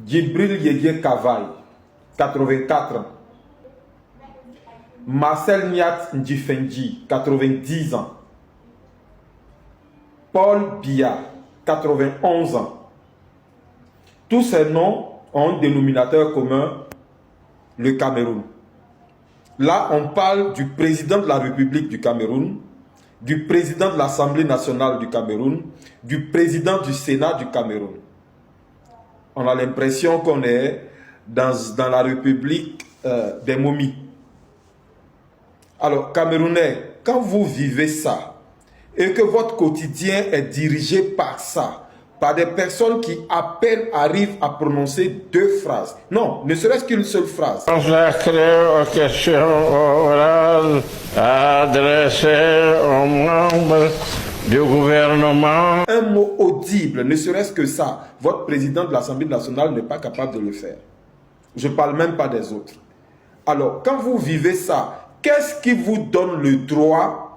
Djibril Yedie Kavaï, 84 ans. Marcel Niat Ndjifenji, 90 ans. Paul Biya, 91 ans. Tous ces noms ont un dénominateur commun, le Cameroun. Là, on parle du président de la République du Cameroun, du président de l'Assemblée nationale du Cameroun, du président du Sénat du Cameroun. On a l'impression qu'on est dans la République des momies. Alors, Camerounais, quand vous vivez ça, et que votre quotidien est dirigé par ça, par des personnes qui à peine arrivent à prononcer 2 phrases. Non, ne serait-ce qu'une seule phrase. Consacré aux questions orales adressées aux membres du gouvernement. Un mot audible, ne serait-ce que ça. Votre président de l'Assemblée nationale n'est pas capable de le faire. Je ne parle même pas des autres. Alors, quand vous vivez ça, qu'est-ce qui vous donne le droit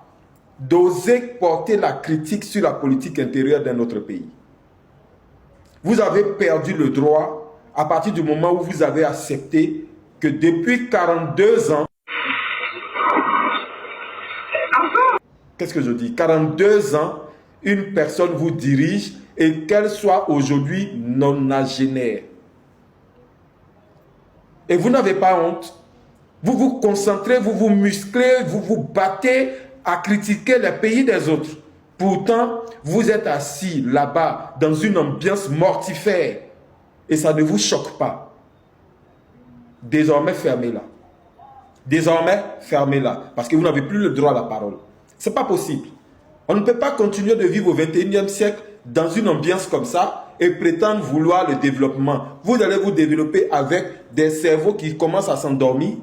d'oser porter la critique sur la politique intérieure d'un autre pays? Vous avez perdu le droit à partir du moment où vous avez accepté que depuis 42 ans, qu'est-ce que je dis? 42 ans, une personne vous dirige et qu'elle soit aujourd'hui nonagénaire. Et vous n'avez pas honte. Vous vous concentrez, vous vous musclez, vous vous battez à critiquer les pays des autres. Pourtant, vous êtes assis là-bas dans une ambiance mortifère et ça ne vous choque pas. Désormais, fermez-la. Désormais, fermez-la parce que vous n'avez plus le droit à la parole. Ce n'est pas possible. On ne peut pas continuer de vivre au XXIe siècle dans une ambiance comme ça et prétendre vouloir le développement. Vous allez vous développer avec des cerveaux qui commencent à s'endormir